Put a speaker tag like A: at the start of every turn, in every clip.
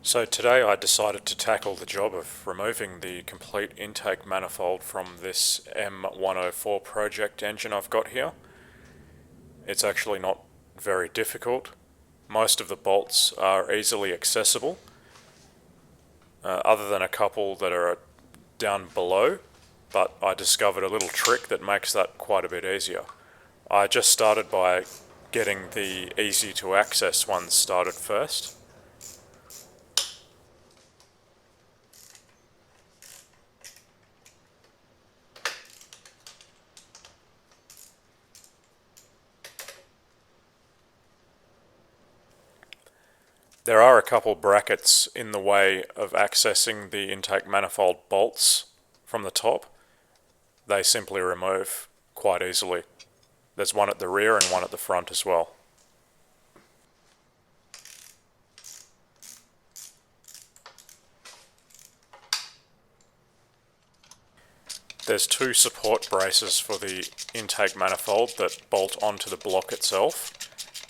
A: So today I decided to tackle the job of removing the complete intake manifold from this M104 project engine I've got here. It's actually not very difficult. Most of the bolts are easily accessible, other than a couple that are down below, but I discovered a little trick that makes that quite a bit easier. I just started by getting the easy to access ones started first. There are a couple brackets in the way of accessing the intake manifold bolts from the top. They simply remove quite easily. There's one at the rear and one at the front as well. There's two support braces for the intake manifold that bolt onto the block itself.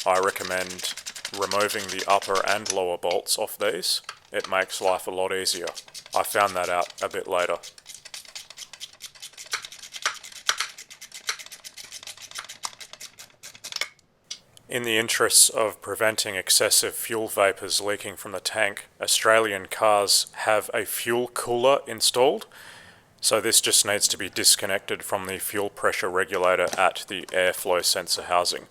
A: I recommend removing the upper and lower bolts off these. It makes life a lot easier. I found that out a bit later. In the interests of preventing excessive fuel vapours leaking from the tank, Australian cars have a fuel cooler installed, so this just needs to be disconnected from the fuel pressure regulator at the airflow sensor housing.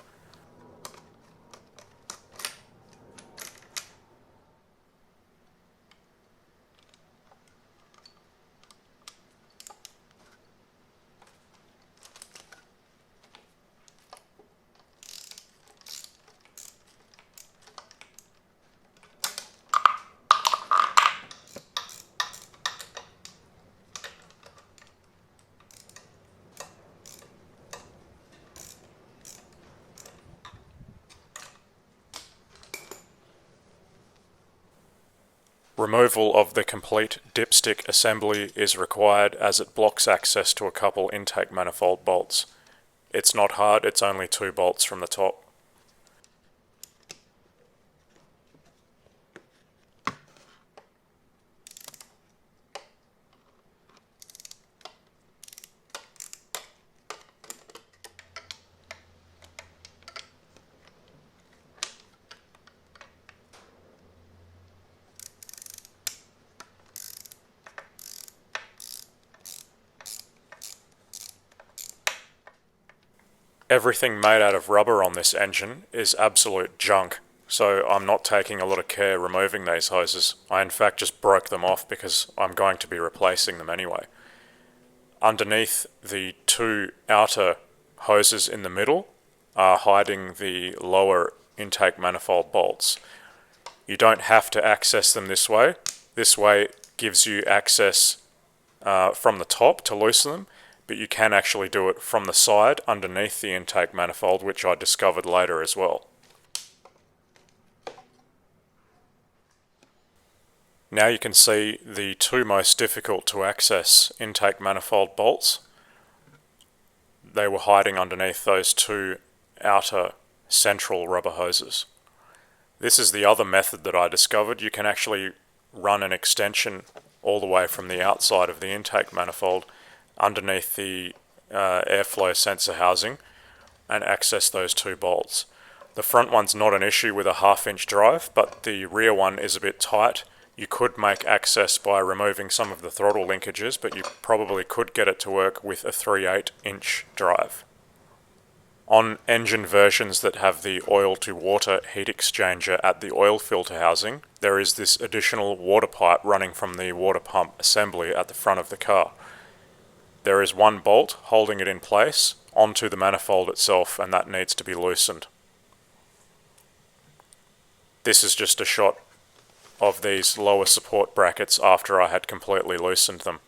A: Removal of the complete dipstick assembly is required as it blocks access to a couple intake manifold bolts. It's not hard, it's only 2 bolts from the top. Everything made out of rubber on this engine is absolute junk, so I'm not taking a lot of care removing these hoses. I in fact just broke them off because I'm going to be replacing them anyway. Underneath the 2 outer hoses in the middle are hiding the lower intake manifold bolts. You don't have to access them this way. This way gives you access from the top to loosen them, but you can actually do it from the side underneath the intake manifold, which I discovered later as well. Now you can see the 2 most difficult to access intake manifold bolts. They were hiding underneath those 2 outer central rubber hoses. This is the other method that I discovered. You can actually run an extension all the way from the outside of the intake manifold underneath the airflow sensor housing and access those 2 bolts. The front one's not an issue with a 1/2 inch drive, but the rear one is a bit tight. You could make access by removing some of the throttle linkages, but you probably could get it to work with a 3/8 inch drive. On engine versions that have the oil to water heat exchanger at the oil filter housing, there is this additional water pipe running from the water pump assembly at the front of the car. There is 1 bolt holding it in place onto the manifold itself, and that needs to be loosened. This is just a shot of these lower support brackets after I had completely loosened them.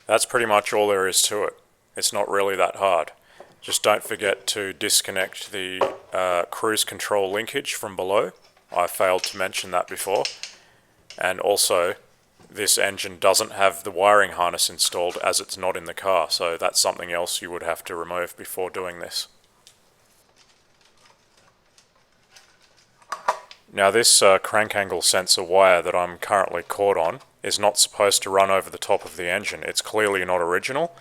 A: That's pretty much all there is to it. It's not really that hard. Just don't forget to disconnect the cruise control linkage from below. I failed to mention that before. And also this engine doesn't have the wiring harness installed as it's not in the car, so that's something else you would have to remove before doing this. Now this crank angle sensor wire that I'm currently caught on is not supposed to run over the top of the engine. It's clearly not original.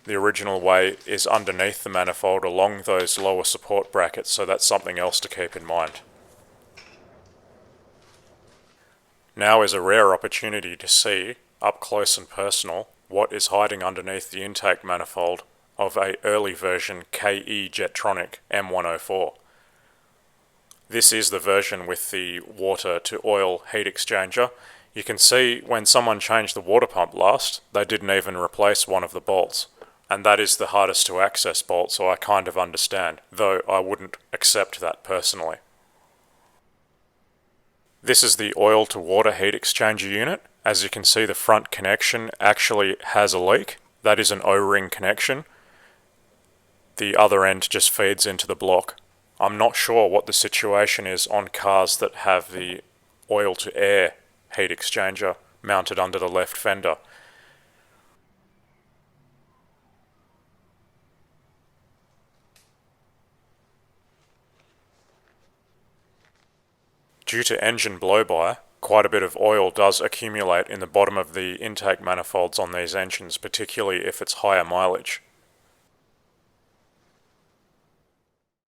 A: The original way is underneath the manifold along those lower support brackets, so that's something else to keep in mind. Now is a rare opportunity to see, up close and personal, what is hiding underneath the intake manifold of a early version KE Jetronic M104. This is the version with the water to oil heat exchanger. You can see when someone changed the water pump last, they didn't even replace one of the bolts. And that is the hardest to access bolt, so I kind of understand, though I wouldn't accept that personally. This is the oil to water heat exchanger unit. As you can see, the front connection actually has a leak. That is an O-ring connection. The other end just feeds into the block. I'm not sure what the situation is on cars that have the oil to air heat exchanger mounted under the left fender. Due to engine blow-by, quite a bit of oil does accumulate in the bottom of the intake manifolds on these engines, particularly if it's higher mileage.